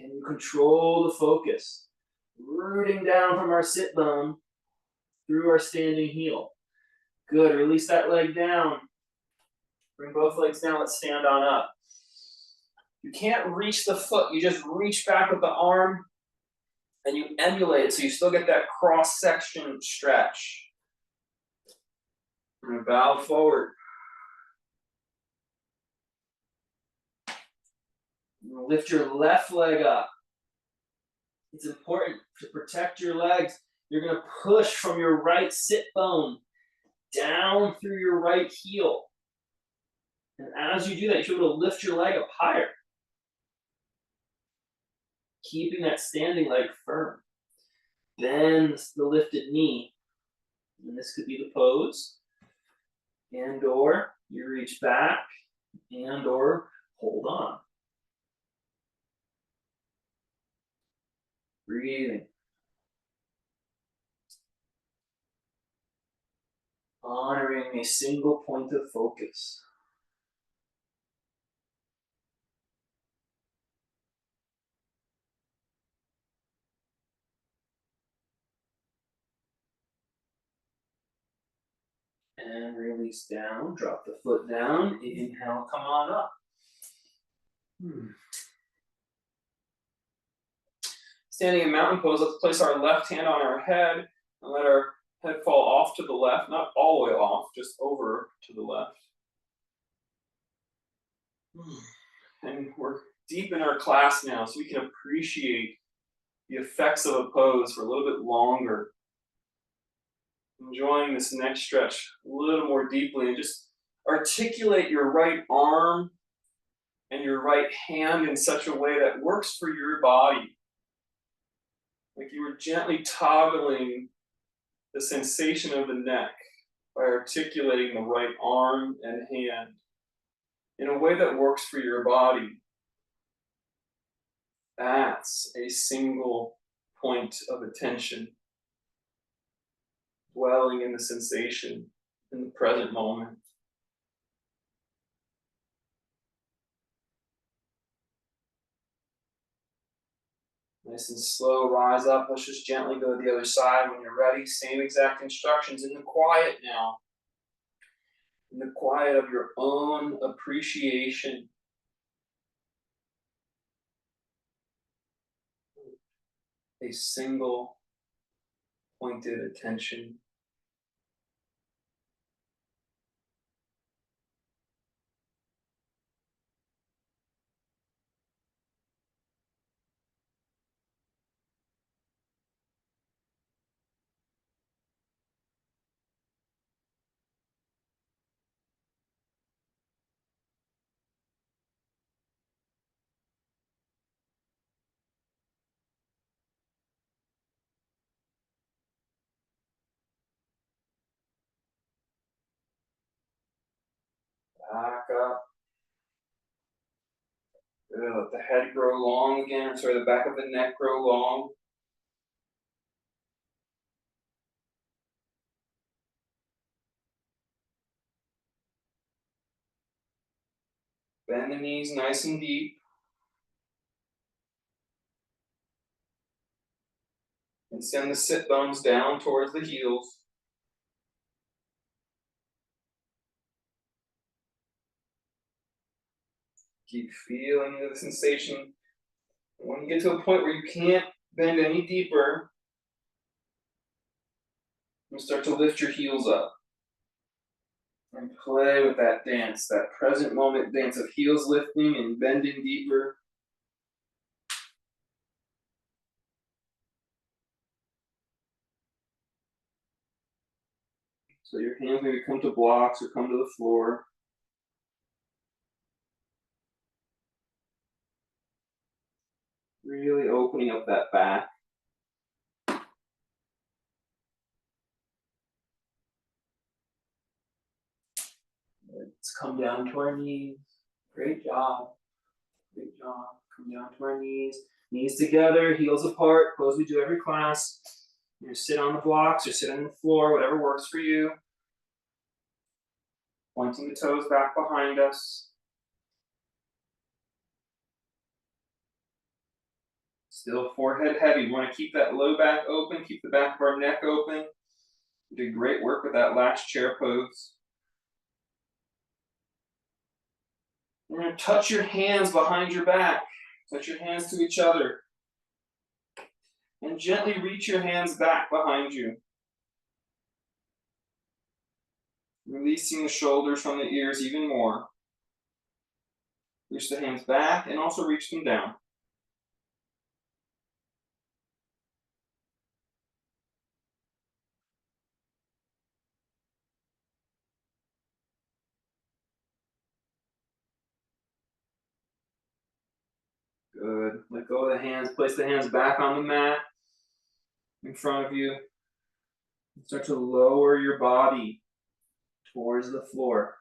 Can you control the focus? Rooting down from our sit bone through our standing heel. Good, release that leg down. Bring both legs down, let's stand on up. You can't reach the foot, you just reach back with the arm and you emulate it so you still get that cross-section stretch. And bow forward. Lift your left leg up. It's important to protect your legs. You're going to push from your right sit bone down through your right heel. And as you do that, you should be able to lift your leg up higher. Keeping that standing leg firm. Bend the lifted knee. And this could be the pose. And or you reach back and or hold on. Breathing. Honoring a single point of focus. And release down, drop the foot down, inhale, come on up. Standing in mountain pose, let's place our left hand on our head and let our head fall off to the left, not all the way off, just over to the left. And we're deep in our class now, so we can appreciate the effects of a pose for a little bit longer. Enjoying this next stretch a little more deeply, and just articulate your right arm and your right hand in such a way that works for your body. Like you were gently toggling the sensation of the neck by articulating the right arm and hand in a way that works for your body. That's a single point of attention. Dwelling in the sensation in the present moment. Nice and slow, rise up. Let's just gently go to the other side when you're ready. Same exact instructions in the quiet now. In the quiet of your own appreciation. A single pointed attention. Back up. Good. Let the head grow long again. Sorry, the back of the neck grow long. Bend the knees nice and deep. And send the sit bones down towards the heels. Keep feeling the sensation. When you get to a point where you can't bend any deeper, you start to lift your heels up. And play with that dance, that present moment dance of heels lifting and bending deeper. So your hands maybe come to blocks or come to the floor. Really opening up that back. Let's come down to our knees. Great job. Great job. Come down to our knees. Knees together, heels apart, pose we do every class. You sit on the blocks or sit on the floor, whatever works for you. Pointing the toes back behind us. Still forehead heavy. We want to keep that low back open, keep the back of our neck open. You did great work with that last chair pose. We're going to touch your hands behind your back. Touch your hands to each other. And gently reach your hands back behind you. Releasing the shoulders from the ears even more. Reach the hands back and also reach them down. Good. Let go of the hands. Place the hands back on the mat in front of you. Start to lower your body towards the floor.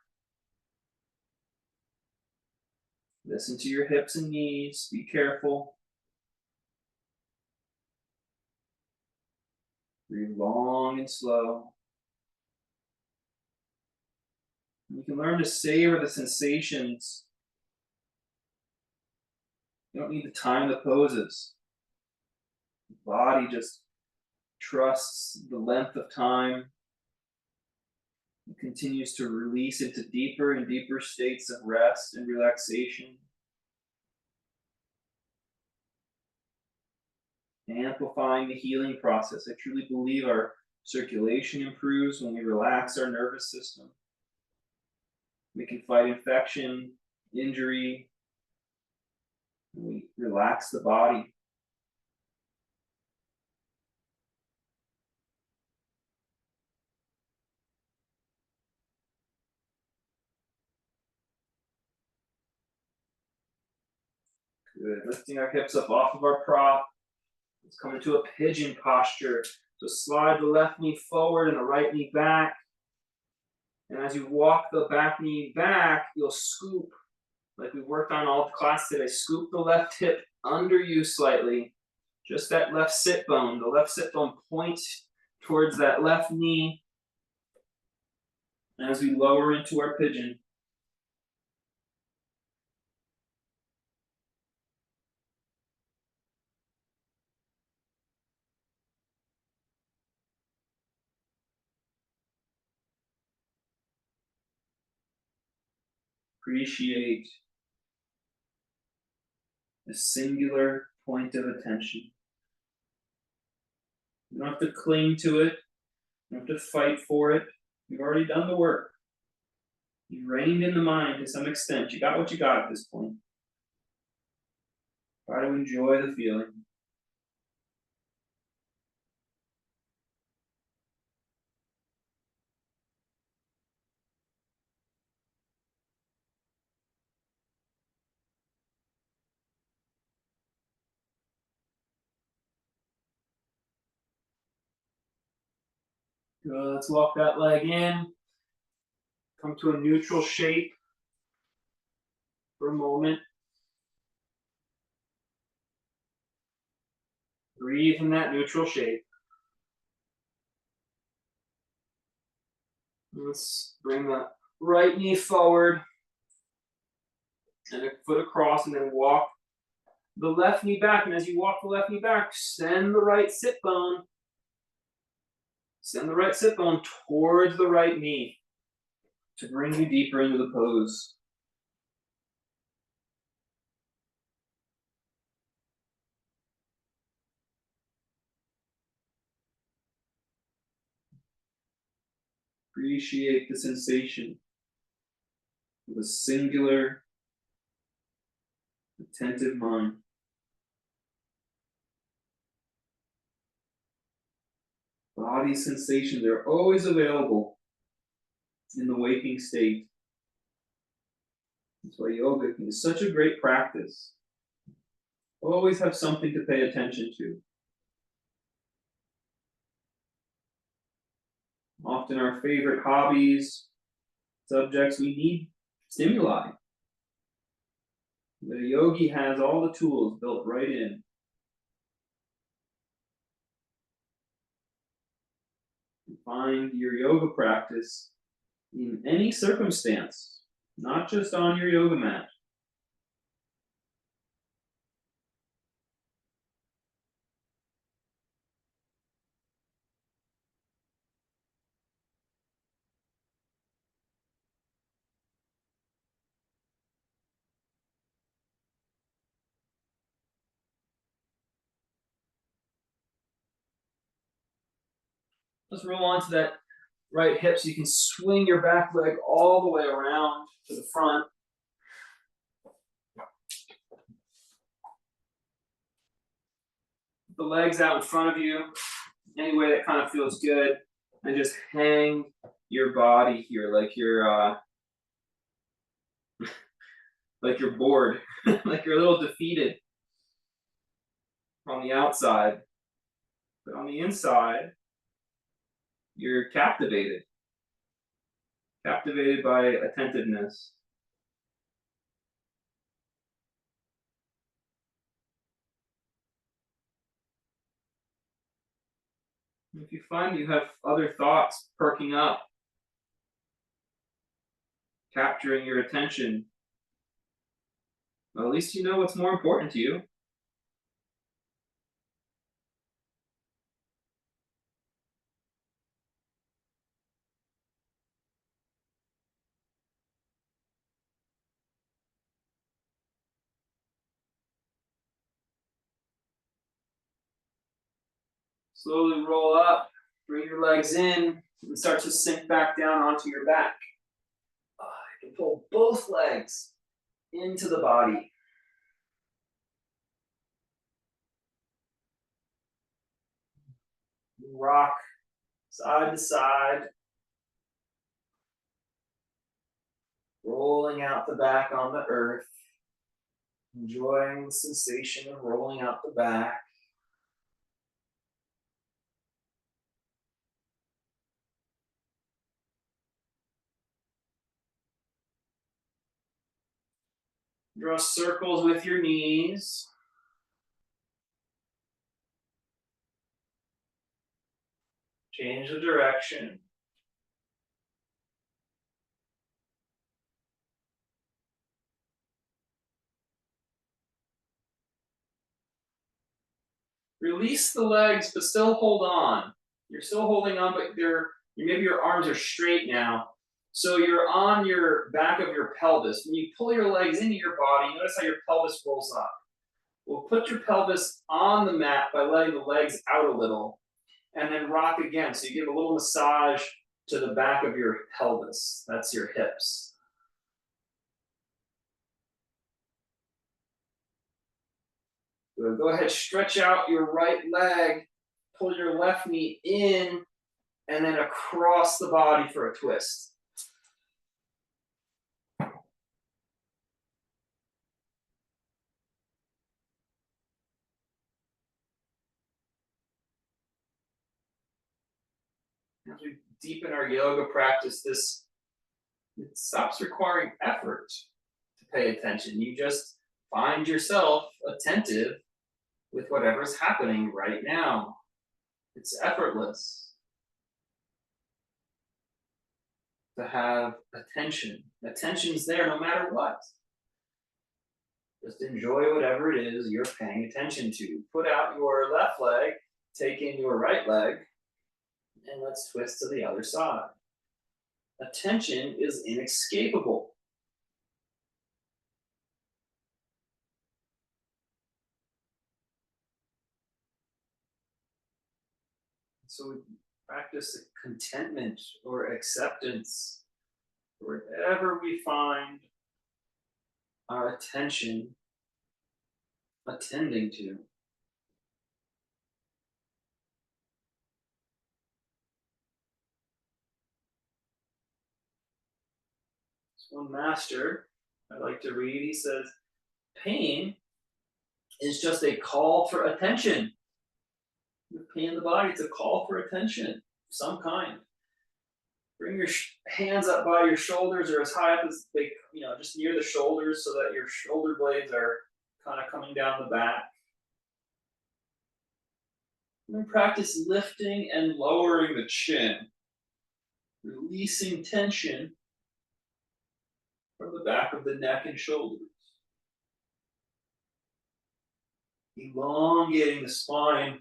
Listen to your hips and knees. Be careful. Breathe long and slow. You can learn to savor the sensations. You don't need to time the poses. The body just trusts the length of time. It continues to release into deeper and deeper states of rest and relaxation. Amplifying the healing process. I truly believe our circulation improves when we relax our nervous system. We can fight infection, injury, when we relax the body. Good. Lifting our hips up off of our prop. Let's come into a pigeon posture. So slide the left knee forward and the right knee back. And as you walk the back knee back, you'll scoop, like we worked on all the class today. Scoop the left hip under you slightly. Just that left sit bone. The left sit bone points towards that left knee. As we lower into our pigeon. Appreciate a singular point of attention. You don't have to cling to it. You don't have to fight for it. You've already done the work. You've reined in the mind to some extent. You got what you got at this point. Try to enjoy the feeling. Good. Let's walk that leg in. Come to a neutral shape for a moment. Breathe in that neutral shape. Let's bring the right knee forward and a foot across, and then walk the left knee back. And as you walk the left knee back, send the right sit bone. Send the right sit bone towards the right knee to bring you deeper into the pose. Appreciate the sensation of a singular, attentive mind. Body sensations are always available in the waking state. That's why yoga is such a great practice. Always have something to pay attention to. Often our favorite hobbies, subjects, we need stimuli. The yogi has all the tools built right in. Find your yoga practice in any circumstance, not just on your yoga mat. Let's roll onto that right hip so you can swing your back leg all the way around to the front. The legs out in front of you, any way that kind of feels good, and just hang your body here like you're bored, like you're a little defeated on the outside, but on the inside, you're captivated by attentiveness. If you find you have other thoughts perking up, capturing your attention, well, at least you know what's more important to you. Slowly roll up, bring your legs in, and start to sink back down onto your back. You can pull both legs into the body. Rock side to side, rolling out the back on the earth, enjoying the sensation of rolling out the back. Draw circles with your knees. Change the direction. Release the legs, but still hold on. You're still holding on, but maybe your arms are straight now. So you're on your back of your pelvis. When you pull your legs into your body, notice how your pelvis rolls up. We'll put your pelvis on the mat by letting the legs out a little, and then rock again. So you give a little massage to the back of your pelvis. That's your hips. Good. Go ahead, stretch out your right leg, pull your left knee in, and then across the body for a twist. As we deepen our yoga practice, it stops requiring effort to pay attention. You just find yourself attentive with whatever's happening right now. It's effortless to have attention. Attention's there no matter what. Just enjoy whatever it is you're paying attention to. Put out your left leg, take in your right leg, and let's twist to the other side. Attention is inescapable. So we practice contentment or acceptance wherever we find our attention attending to. One master I like to read, he says, pain is just a call for attention. The pain in the body, it's a call for attention of some kind. Bring your hands up by your shoulders or as high up as they, just near the shoulders so that your shoulder blades are kind of coming down the back. And then practice lifting and lowering the chin, releasing tension from the back of the neck and shoulders. Elongating the spine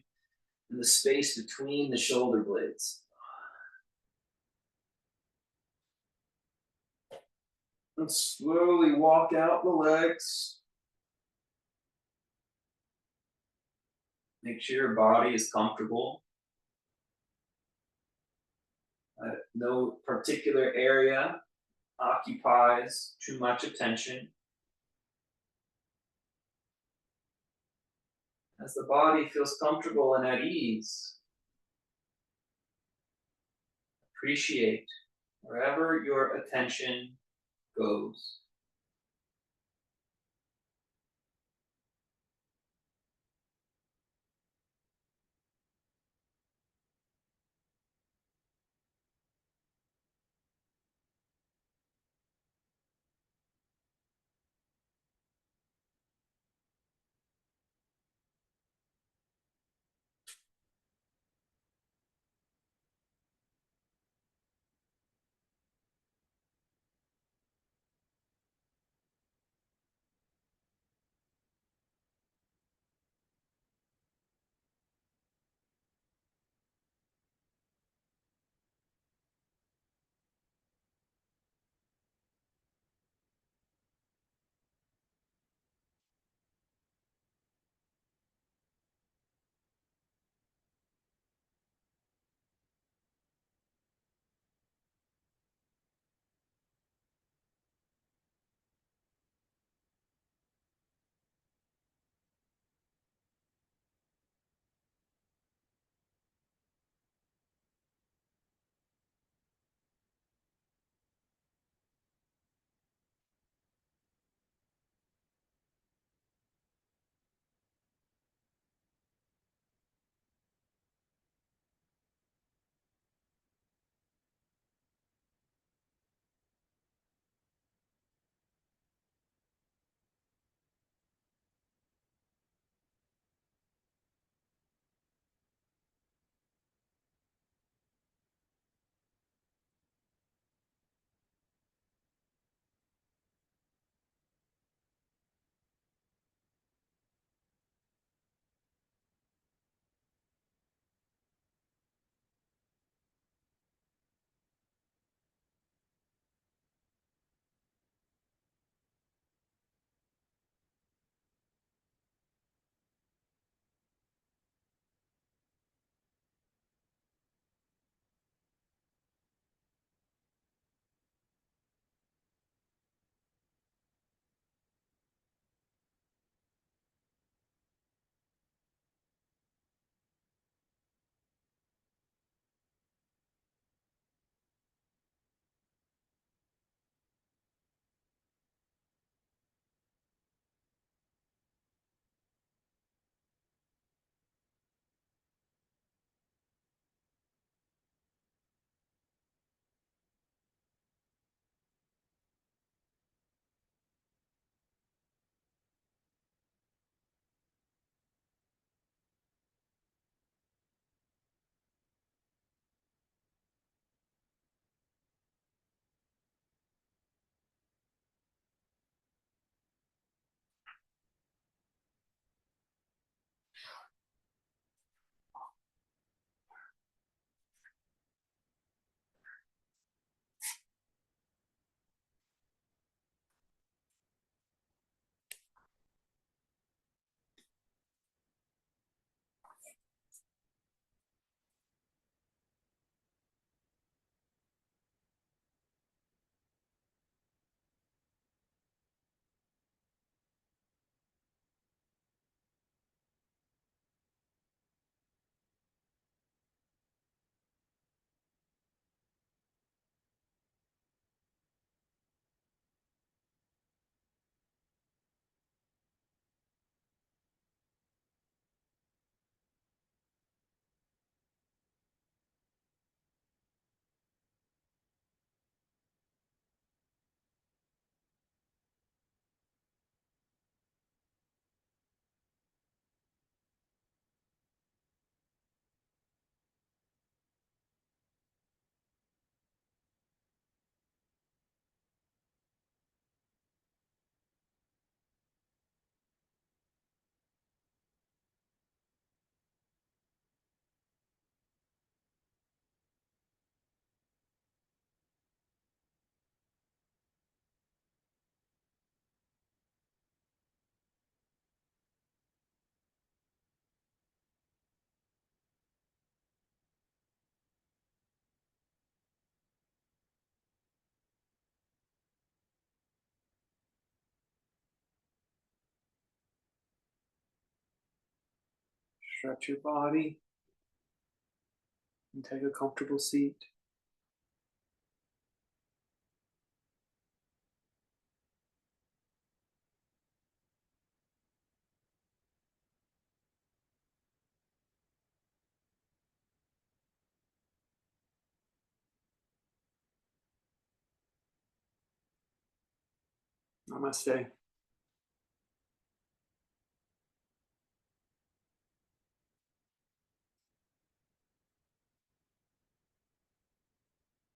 and the space between the shoulder blades. And slowly walk out the legs. Make sure your body is comfortable. No particular area occupies too much attention. As the body feels comfortable and at ease, appreciate wherever your attention goes. Stretch your body and take a comfortable seat. Namaste.